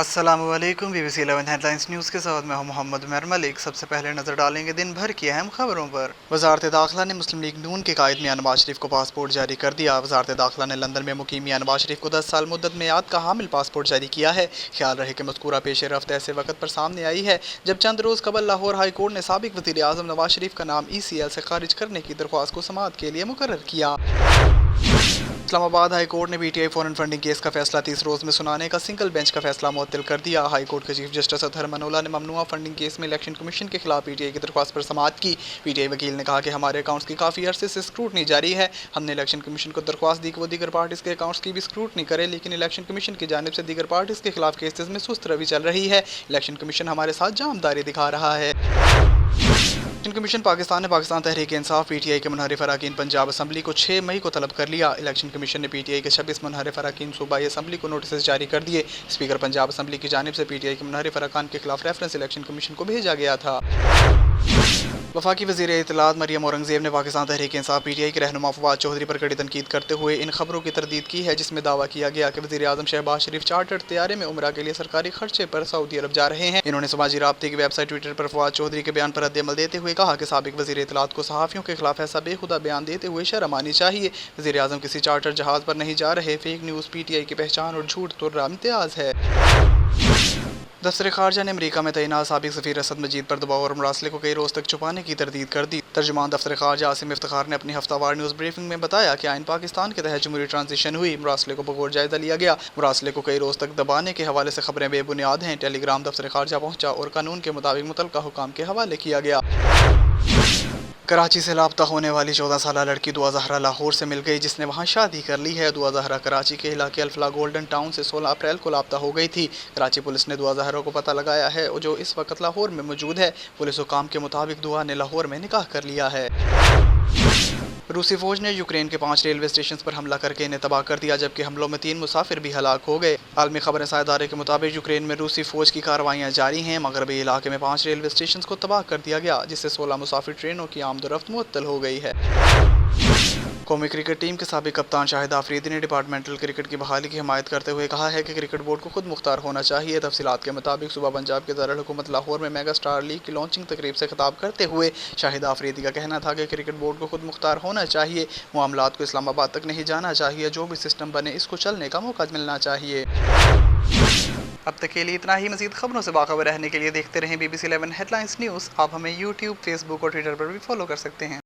अस्सलामुअलैकुम BBC 11 headlines news के साथ मैं हूं मोहम्मद उमर मलिक। सबसे पहले नजर डालेंगे दिन भर की अहम खबरों पर। वजारत दाखिला ने मुस्लिम लीग नून के कायद मियां नवाज शरीफ को पासपोर्ट जारी कर दिया। वजारत दाखिला ने लंदन में मुकीम मियां नवाज शरीफ को 10 साल मुद्दत मेयाद का हामिल पासपोर्ट जारी किया है। ख्याल रहे कि मज़कूरा पेश रफ्त ऐसे वक्त पर सामने आई है जब चंद रोज़ कबल लाहौर हाई कोर्ट ने साबिक वज़ीर आज़म नवाज शरीफ का नाम ECL से खारिज करने की दरख्वास्त को समाअत के लिए मुकर्रर किया। इस्लामाबाद हाई कोर्ट ने PTI फॉरेन फंडिंग केस का फैसला 30 रोज में सुनाने का सिंगल बेंच का फैसला मुअत्तल कर दिया। हाई कोर्ट के चीफ जस्टिस अतहर मनोला ने ममनुआ फंडिंग केस में इलेक्शन कमीशन के खिलाफ PTI की दरख्वास्त पर समाअत की। PTI वकील ने कहा कि हमारे अकाउंट्स की काफ़ी अरसे से स्क्रूटनी जारी है। हमने इलेक्शन कमीशन को दरख्वास्त दी कि वो दीगर पार्टीज़ के अकाउंट्स की भी स्क्रूटनी करे, लेकिन इलेक्शन कमीशन की जानिब से दीगर पार्टीज़ के खिलाफ केसेस में सुस्त रवि चल रही है। इलेक्शन कमीशन हमारे साथ जामदारी दिखा रहा है। इलेक्शन कमीशन पाकिस्तान ने पाकिस्तान तहरीक इंसाफ PTI के मुनहरिफ अरकान पंजाब असम्बली को 6 मई को तलब कर लिया। इलेक्शन कमीशन ने PTI के 26 मुनहरिफ अरकान सूबाई असम्बली को नोटिस जारी कर दिए। स्पीकर पंजाब असम्बली की जानिब से PTI के मुनहरिफ अरकान के खिलाफ रेफरेंस इलेक्शन कमीशन को भेजा गया था। वफाकी वज़ीर इत्तलात मरियम औरंगज़ेब ने पाकिस्तान तहरीक इंसाफ PTI के रहनुमा फवाद चौधरी पर कड़ी तनकीद करते हुए इन खबरों की तरदीद की है जिसमें दावा किया गया कि वज़ीर आज़म शहबाज शरीफ चार्टर्ड तैयारे में उम्रा के लिए सरकारी खर्चे पर सऊदी अरब जा रहे हैं। इन्होंने समाजी राब्ते की वेबसाइट ट्विटर पर फवाद चौधरी के बयान पर रद्द-ए-अमल देते हुए कहा कि साबिक वज़ीर इत्तलात को सहाफ़ियों के खिलाफ ऐसा बेखुदा बयान देते हुए शर्म आनी चाहिए। वज़ीर आज़म किसी चार्टर्ड जहाज़ पर नहीं जा रहे। फेक न्यूज़ PTI की पहचान और झूठ तुर्रा इम्तियाज़ है। दफ्तर खारजा ने अमेरिका में तैनात साबिक सफ़ीर असद मजीद पर दबाव और मुरासले को कई रोज़ तक छुपाने की तरदीद कर दी। तर्जुमान दफ्तर खारजा आसिम इफ्तिखार ने अपनी हफ्तावार न्यूज़ ब्रीफिंग में बताया कि आइन पाकिस्तान के तहत जमहूरी ट्रांजिशन हुई, मुरासले को बगौर जायज़ा लिया गया। मुरासले को कई रोज़ तक दबाने के हवाले से खबरें बेबुनियाद हैं। टेलीग्राम दफ्तर खारजा पहुंचा और कानून के मुताबिक मुतल्लका हुकाम के हवाले किया गया। कराची से लापता होने वाली 14 साला लड़की दुआ ज़हरा लाहौर से मिल गई, जिसने वहां शादी कर ली है। दुआ ज़हरा कराची के इलाके अल्फला गोल्डन टाउन से 16 अप्रैल को लापता हो गई थी। कराची पुलिस ने दुआ ज़हरा को पता लगाया है जो इस वक्त लाहौर में मौजूद है। पुलिस हुकाम के मुताबिक दुआ ने लाहौर में निकाह कर लिया है। रूसी फौज ने यूक्रेन के 5 रेलवे स्टेशन पर हमला करके इन्हें तबाह कर दिया, जबकि हमलों में 3 मुसाफिर भी हलाक हो गए। आलमी खबरें साझेदारी के मुताबिक यूक्रेन में रूसी फौज की कार्रवाइयाँ जारी हैं। मगरबी इलाके में 5 रेलवे स्टेशन को तबाह कर दिया गया, जिससे 16 मुसाफिर ट्रेनों की आमदोरफ्त मुअत्तल हो गई है। कौमी क्रिकेट टीम के साबिक कप्तान शाहिद आफरीदी ने डिपार्टमेंटल क्रिकेट की बहाली की हिमायत करते हुए कहा है कि क्रिकेट बोर्ड को खुद मुख्तार होना चाहिए। तफसीलात के मुताबिक सुबह पंजाब के दारुल हुकूमत लाहौर में मेगा स्टार लीग की लॉन्चिंग तकरीब से खिताब करते हुए शाहिद आफरीदी का कहना था कि क्रिकेट बोर्ड को खुद मुख्तार होना चाहिए। मामलात को इस्लामाबाद तक नहीं जाना चाहिए। जो भी सिस्टम बने इसको चलने का मौका मिलना चाहिए। अब तक के लिए इतना ही। मज़ीद खबरों से बाखबर रहने के लिए देखते रहें BBC 11 हेडलाइंस न्यूज़। आप हमें YouTube, Facebook और Twitter पर भी फॉलो कर सकते हैं।